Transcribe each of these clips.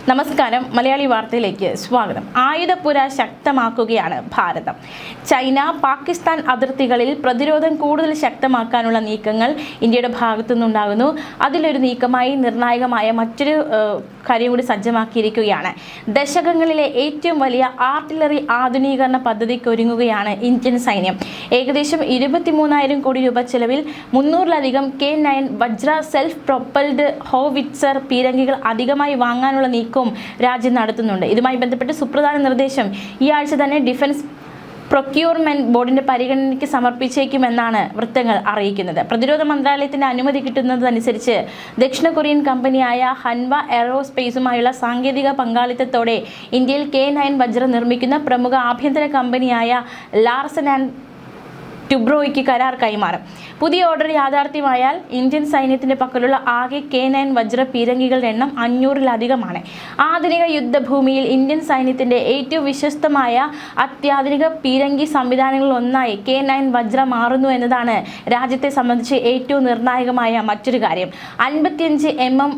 നമസ്കാരം, മലയാളി വാർത്തയിലേക്ക് സ്വാഗതം. ആയുധപ്പുര ശക്തമാക്കുകയാണ് ഭാരതം. ചൈന പാകിസ്ഥാൻ അതിർത്തികളിൽ പ്രതിരോധം കൂടുതൽ ശക്തമാക്കാനുള്ള നീക്കങ്ങൾ ഇന്ത്യയുടെ ഭാഗത്തു നിന്നുണ്ടാകുന്നു. അതിലൊരു നീക്കമായി നിർണായകമായ മറ്റൊരു കാര്യം കൂടി സജ്ജമാക്കിയിരിക്കുകയാണ്. ദശകങ്ങളിലെ ഏറ്റവും വലിയ ആർട്ടിലറി ആധുനീകരണ പദ്ധതിക്ക് ഒരുങ്ങുകയാണ് ഇന്ത്യൻ സൈന്യം. ഏകദേശം 23,000 കോടി രൂപ ചെലവിൽ 300-ലധികം K9 വജ്ര സെൽഫ് പ്രൊപ്പൽഡ് ഹോവിറ്റ്സർ പീരങ്കികൾ അധികമായി വാങ്ങാനുള്ള നീക്കം രാജ്യം നടത്തുന്നുണ്ട്. ഇതുമായി ബന്ധപ്പെട്ട് സുപ്രധാന നിർദ്ദേശം ഈ ആഴ്ച തന്നെ ഡിഫൻസ് പ്രൊക്യൂർമെന്റ് ബോർഡിന്റെ പരിഗണനയ്ക്ക് സമർപ്പിച്ചേക്കുമെന്നാണ് വൃത്തങ്ങൾ അറിയിക്കുന്നത്. പ്രതിരോധ മന്ത്രാലയത്തിന്റെ അനുമതി കിട്ടുന്നതനുസരിച്ച് ദക്ഷിണ കൊറിയൻ കമ്പനിയായ ഹൻവ എയറോസ്പേസുമായുള്ള സാങ്കേതിക പങ്കാളിത്തത്തോടെ ഇന്ത്യയിൽ K9 വജ്ര നിർമ്മിക്കുന്ന പ്രമുഖ ആഭ്യന്തര കമ്പനിയായ ലാർസൻ ആൻഡ് ടുബ്രോയ്ക്ക് കരാർ കൈമാറും. പുതിയ ഓർഡർ യാഥാർത്ഥ്യമായാൽ ഇന്ത്യൻ സൈന്യത്തിന്റെ പക്കലുള്ള ആകെ K9 വജ്ര പീരങ്കികളുടെ എണ്ണം 500-ലധികമാണ്. ആധുനിക യുദ്ധഭൂമിയിൽ ഇന്ത്യൻ സൈന്യത്തിന്റെ ഏറ്റവും വിശ്വസ്തമായ അത്യാധുനിക പീരങ്കി സംവിധാനങ്ങളിൽ ഒന്നായി K9 വജ്ര മാറുന്നു എന്നതാണ് രാജ്യത്തെ സംബന്ധിച്ച് ഏറ്റവും നിർണായകമായ മറ്റൊരു കാര്യം. 55 mm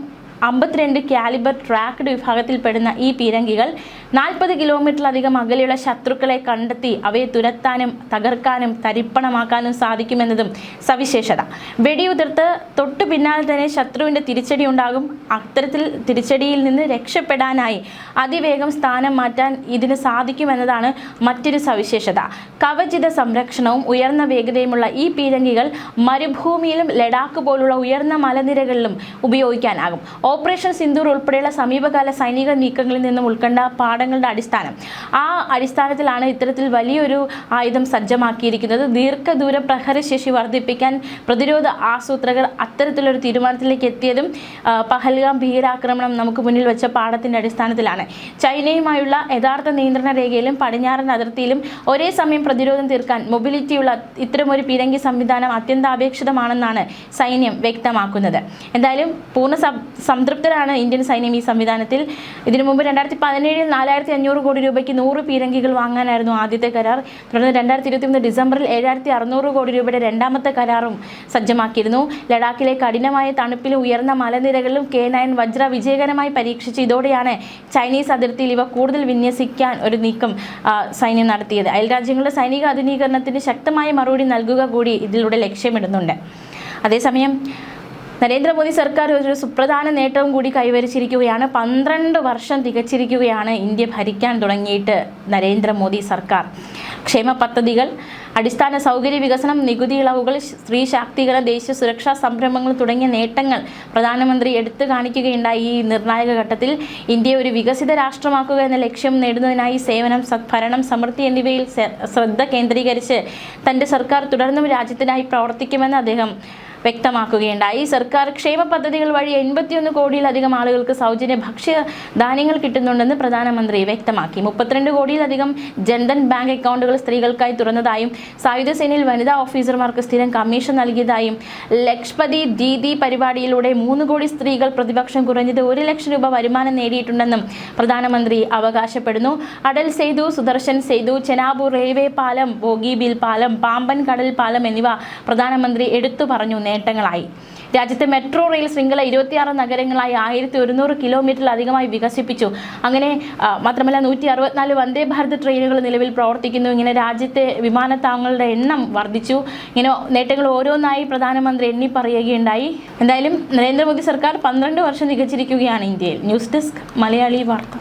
52 കാലിബർ ട്രാക്ക്ഡ് വിഭാഗത്തിൽപ്പെടുന്ന ഈ പീരങ്കികൾ 40 കിലോമീറ്ററിലധികം അകലെയുള്ള ശത്രുക്കളെ കണ്ടെത്തി അവയെ തുരത്താനും തകർക്കാനും തരിപ്പണമാക്കാനും സാധിക്കുമെന്നതും സവിശേഷത. വെടിയുതിർത്ത് തൊട്ടു പിന്നാലെ തന്നെ ശത്രുവിൻ്റെ തിരിച്ചടി ഉണ്ടാകും. അത്തരത്തിൽ തിരിച്ചടിയിൽ നിന്ന് രക്ഷപ്പെടാനായി അതിവേഗം സ്ഥാനം മാറ്റാൻ ഇതിന് സാധിക്കുമെന്നതാണ് മറ്റൊരു സവിശേഷത. കവചിത സംരക്ഷണവും ഉയർന്ന വേഗതയുമുള്ള ഈ പീരങ്കികൾ മരുഭൂമിയിലും ലഡാക്ക് പോലുള്ള ഉയർന്ന മലനിരകളിലും ഉപയോഗിക്കാനാകും. ഓപ്പറേഷൻ സിന്ദൂർ ഉൾപ്പെടെയുള്ള സമീപകാല സൈനിക നീക്കങ്ങളിൽ നിന്നും ഉൾക്കൊണ്ട പാഠങ്ങളുടെ അടിസ്ഥാനത്തിലാണ് ഇത്തരത്തിൽ വലിയൊരു ആയുധം സജ്ജമാക്കിയിരിക്കുന്നത്. ദീർഘദൂര പ്രഹരശേഷി വർദ്ധിപ്പിക്കാൻ പ്രതിരോധ ആസൂത്രകർ അത്തരത്തിലൊരു തീരുമാനത്തിലേക്ക് എത്തിയതും പഹൽഗാം ഭീകരാക്രമണം നമുക്ക് മുന്നിൽ വെച്ച പാഠത്തിൻ്റെ അടിസ്ഥാനത്തിലാണ്. ചൈനയുമായുള്ള യഥാർത്ഥ നിയന്ത്രണ രേഖയിലും പടിഞ്ഞാറൻ അതിർത്തിയിലും ഒരേ സമയം പ്രതിരോധം തീർക്കാൻ മൊബിലിറ്റിയുള്ള ഇത്തരമൊരു പീരങ്കി സംവിധാനം അത്യന്താപേക്ഷിതമാണെന്നാണ് സൈന്യം വ്യക്തമാക്കുന്നത്. എന്തായാലും പൂർണ്ണ സംതൃപ്തരാണ് ഇന്ത്യൻ സൈന്യം ഈ സംവിധാനത്തിൽ. ഇതിനു മുമ്പ് 2017 4,500 കോടി രൂപയ്ക്ക് 100 പീരങ്കികൾ വാങ്ങാനായിരുന്നു ആദ്യത്തെ കരാർ. തുടർന്ന് 2021 ഡിസംബറിൽ 7,600 കോടി രൂപയുടെ രണ്ടാമത്തെ കരാറും സജ്ജമാക്കിയിരുന്നു. ലഡാക്കിലെ കഠിനമായ തണുപ്പിലും ഉയർന്ന മലനിരകളിലും K9 വജ്ര വിജയകരമായി പരീക്ഷിച്ച് ഇതോടെയാണ് ചൈനീസ് അതിർത്തിയിൽ ഇവ കൂടുതൽ വിന്യസിക്കാൻ ഒരു നീക്കം സൈന്യം നടത്തിയത്. അയൽരാജ്യങ്ങളുടെ സൈനിക ആധുനീകരണത്തിന് ശക്തമായ മറുപടി നൽകുക കൂടി ഇതിലൂടെ ലക്ഷ്യമിടുന്നുണ്ട്. അതേസമയം നരേന്ദ്രമോദി സർക്കാർ ഒരു സുപ്രധാന നേട്ടവും കൂടി കൈവരിച്ചിരിക്കുകയാണ്. 12 വർഷം തികച്ചിരിക്കുകയാണ് ഇന്ത്യ ഭരിക്കാൻ തുടങ്ങിയിട്ട് നരേന്ദ്രമോദി സർക്കാർ. ക്ഷേമ പദ്ധതികൾ, അടിസ്ഥാന സൗകര്യ വികസനം, നികുതി ഇളവുകൾ, സ്ത്രീ ശാക്തീകരണം, ദേശീയ സുരക്ഷാ സംരംഭങ്ങൾ തുടങ്ങിയ നേട്ടങ്ങൾ പ്രധാനമന്ത്രി എടുത്തു കാണിക്കുകയുണ്ടായി. ഈ നിർണായക ഘട്ടത്തിൽ ഇന്ത്യയെ ഒരു വികസിത രാഷ്ട്രമാക്കുക എന്ന ലക്ഷ്യം നേടുന്നതിനായി സേവനം, സദ്ഭരണം, സമൃദ്ധി എന്നിവയിൽ ശ്രദ്ധ കേന്ദ്രീകരിച്ച് തൻ്റെ സർക്കാർ തുടർന്നും രാജ്യത്തിനായി പ്രവർത്തിക്കുമെന്ന് അദ്ദേഹം വ്യക്തമാക്കുകയുണ്ടായി. സർക്കാർ ക്ഷേമ പദ്ധതികൾ വഴി 81 കോടിയിലധികം ആളുകൾക്ക് സൗജന്യ ഭക്ഷ്യ ധാന്യങ്ങൾ കിട്ടുന്നുണ്ടെന്ന് പ്രധാനമന്ത്രി വ്യക്തമാക്കി. 32 കോടിയിലധികം ജൻധൻ ബാങ്ക് അക്കൗണ്ടുകൾ സ്ത്രീകൾക്കായി തുറന്നതായും സായുധ സേനയിൽ വനിതാ ഓഫീസർമാർക്ക് സ്ഥിരം കമ്മീഷൻ നൽകിയതായും ലക്ഷ്പതി ദീദി പരിപാടിയിലൂടെ 3 കോടി സ്ത്രീകൾ പ്രതിപക്ഷം കുറഞ്ഞത് 1 ലക്ഷം രൂപ വരുമാനം നേടിയിട്ടുണ്ടെന്നും പ്രധാനമന്ത്രി അവകാശപ്പെടുന്നു. അടൽ സേതു, സുദർശൻ സേതു, ചെനാബ് റെയിൽവേ പാലം, ബോഗിബീൽ പാലം, പാമ്പൻ കടൽ പാലം എന്നിവ പ്രധാനമന്ത്രി എടുത്തു പറഞ്ഞു നേട്ടങ്ങളായി. രാജ്യത്തെ മെട്രോ റെയിൽ ശൃംഖല 26 നഗരങ്ങളായി 1100 കിലോമീറ്ററിലധികമായി വികസിപ്പിച്ചു. അങ്ങനെ മാത്രമല്ല 164 വന്ദേ ഭാരത് ട്രെയിനുകൾ നിലവിൽ പ്രവർത്തിക്കുന്നു. ഇങ്ങനെ രാജ്യത്തെ വിമാനത്താവളങ്ങളുടെ എണ്ണം വർദ്ധിച്ചു. ഇങ്ങനെ നേട്ടങ്ങൾ ഓരോന്നായി പ്രധാനമന്ത്രി എണ്ണി പറയുകയുണ്ടായി. എന്തായാലും നരേന്ദ്രമോദി സർക്കാർ 12 വർഷം തികച്ചിരിക്കുകയാണ് ഇന്ത്യയിൽ. ന്യൂസ് ഡെസ്ക്, മലയാളി വാർത്ത.